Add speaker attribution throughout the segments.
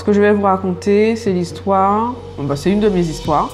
Speaker 1: que je vais vous raconter, c'est l'histoire, c'est une de mes histoires,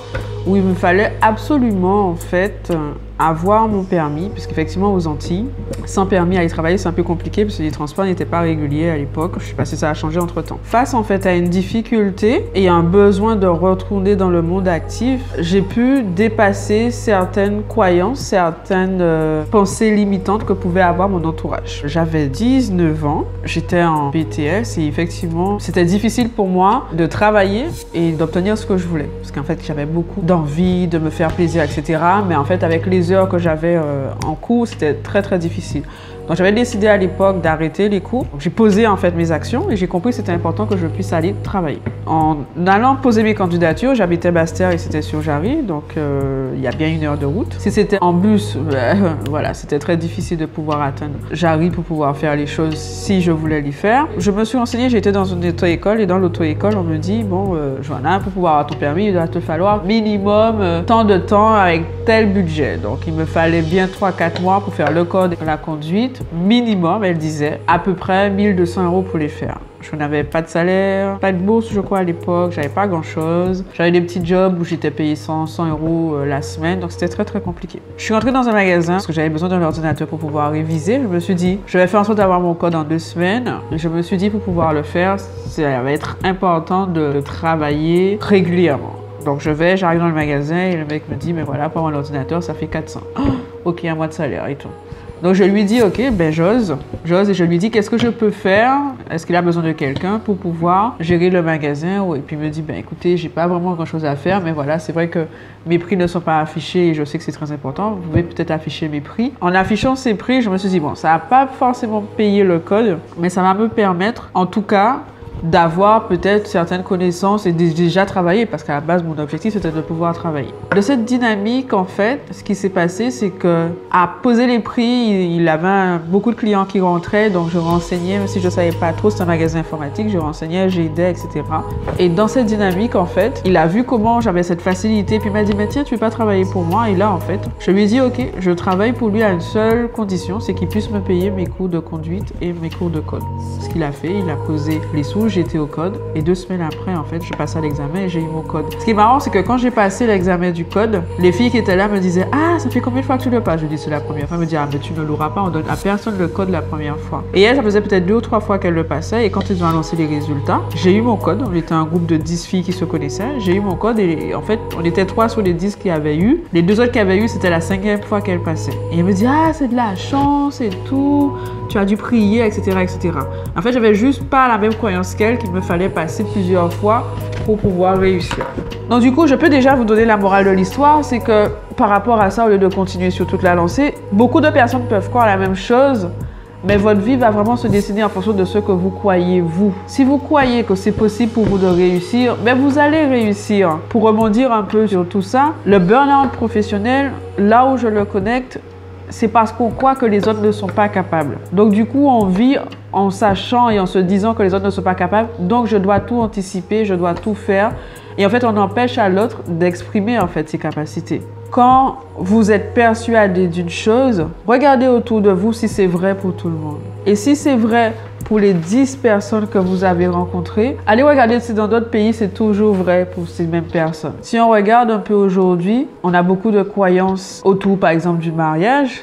Speaker 1: où il me fallait absolument, en fait, avoir mon permis, puisqu'effectivement, aux Antilles, sans permis aller travailler, c'est un peu compliqué, parce que les transports n'étaient pas réguliers à l'époque. Je ne sais pas si ça a changé entre-temps. Face, en fait, à une difficulté et un besoin de retourner dans le monde actif, j'ai pu dépasser certaines croyances, certaines pensées limitantes que pouvait avoir mon entourage. J'avais 19 ans, j'étais en BTS et effectivement, c'était difficile pour moi de travailler et d'obtenir ce que je voulais. Parce qu'en fait, j'avais beaucoup d'envie de me faire plaisir, etc. Mais en fait, avec les heures que j'avais en cours, c'était très difficile. Donc j'avais décidé à l'époque d'arrêter les cours. J'ai posé en fait mes actions et j'ai compris que c'était important que je puisse aller travailler. En allant poser mes candidatures, j'habitais Basse-Terre et c'était sur Jarry, donc il y a bien 1 heure de route. Si c'était en bus, voilà, c'était très difficile de pouvoir atteindre Jarry pour pouvoir faire les choses si je voulais les faire. Je me suis renseignée, j'étais dans une auto-école et dans l'auto-école, on me dit, bon, Johanna, pour pouvoir avoir ton permis, il doit te falloir minimum tant de temps avec tel budget. Donc il me fallait bien 3-4 mois pour faire le code et la conduite. Minimum, elle disait, à peu près 1 200 € pour les faire. Je n'avais pas de salaire, pas de bourse, je crois, à l'époque. J'avais pas grand-chose. J'avais des petits jobs où j'étais payé 100 € la semaine. Donc, c'était très compliqué. Je suis rentrée dans un magasin parce que j'avais besoin d'un ordinateur pour pouvoir réviser. Je me suis dit, je vais faire en sorte d'avoir mon code en 2 semaines. Et je me suis dit, pour pouvoir le faire, ça va être important de travailler régulièrement. Donc, j'arrive dans le magasin et le mec me dit, mais voilà, pour avoir un ordinateur, ça fait 400. Oh, ok, 1 mois de salaire et tout. Donc je lui dis, ok, ben j'ose et je lui dis qu'est-ce que je peux faire, est-ce qu'il a besoin de quelqu'un pour pouvoir gérer le magasin, et puis il me dit, ben écoutez, j'ai pas vraiment grand chose à faire, mais voilà, c'est vrai que mes prix ne sont pas affichés et je sais que c'est très important, vous pouvez peut-être afficher mes prix. En affichant ces prix, je me suis dit, bon, ça va pas forcément payer le code, mais ça va me permettre, en tout cas, d'avoir peut-être certaines connaissances et déjà travailler, parce qu'à la base, mon objectif, c'était de pouvoir travailler. De cette dynamique, en fait, ce qui s'est passé, c'est que à poser les prix, il avait beaucoup de clients qui rentraient, donc je renseignais, même si je ne savais pas trop, c'est un magasin informatique, je renseignais, j'aidais, etc. Et dans cette dynamique, en fait, il a vu comment j'avais cette facilité, puis il m'a dit, mais tiens, tu ne veux pas travailler pour moi? Et là, en fait, je lui ai dit, ok, je travaille pour lui à une seule condition, c'est qu'il puisse me payer mes cours de conduite et mes cours de code. Ce qu'il a fait, il a posé les sous, j'étais au code et 2 semaines après, en fait, je passais à l'examen et j'ai eu mon code. Ce qui est marrant, c'est que quand j'ai passé l'examen du code, les filles qui étaient là me disaient, ah, ça fait combien de fois que tu le passes? Je dis, c'est la première fois. Elle me dit, ah, mais tu ne l'auras pas, on donne à personne le code la première fois. Et elle, ça faisait peut-être 2 ou 3 fois qu'elle le passait et quand ils ont annoncé les résultats, j'ai eu mon code. On était un groupe de 10 filles qui se connaissaient. J'ai eu mon code et en fait, on était 3 sur les 10 qui avaient eu. Les 2 autres qui avaient eu, c'était la 5e fois qu'elle passait. Et elle me dit, ah, c'est de la chance et tout. Tu as dû prier, etc., etc. En fait, j'avais juste pas la même croyance qu'elle, qu'il me fallait passer plusieurs fois pour pouvoir réussir. Donc du coup, je peux déjà vous donner la morale de l'histoire, c'est que par rapport à ça, au lieu de continuer sur toute la lancée, beaucoup de personnes peuvent croire la même chose, mais votre vie va vraiment se dessiner en fonction de ce que vous croyez vous. Si vous croyez que c'est possible pour vous de réussir, mais vous allez réussir. Pour rebondir un peu sur tout ça, le burn-out professionnel, là où je le connecte, c'est parce qu'on croit que les autres ne sont pas capables. Donc du coup, on vit en sachant et en se disant que les autres ne sont pas capables. Donc je dois tout anticiper, je dois tout faire. Et en fait, on empêche à l'autre d'exprimer en fait ses capacités. Quand vous êtes persuadé d'une chose, regardez autour de vous si c'est vrai pour tout le monde. Et si c'est vrai pour les 10 personnes que vous avez rencontrées, allez regarder si dans d'autres pays, c'est toujours vrai pour ces mêmes personnes. Si on regarde un peu aujourd'hui, on a beaucoup de croyances autour, par exemple, du mariage.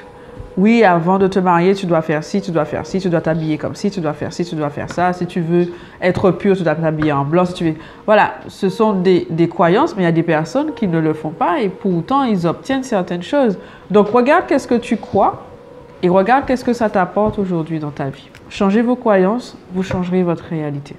Speaker 1: Oui, avant de te marier, tu dois faire ci, tu dois faire ci, tu dois t'habiller comme ci, tu dois faire ci, tu dois faire ça. Si tu veux être pur, tu dois t'habiller en blanc. Si tu veux... Voilà, ce sont des croyances, mais il y a des personnes qui ne le font pas et pourtant, ils obtiennent certaines choses. Donc, regarde qu'est-ce que tu crois et regarde qu'est-ce que ça t'apporte aujourd'hui dans ta vie. Changez vos croyances, vous changerez votre réalité.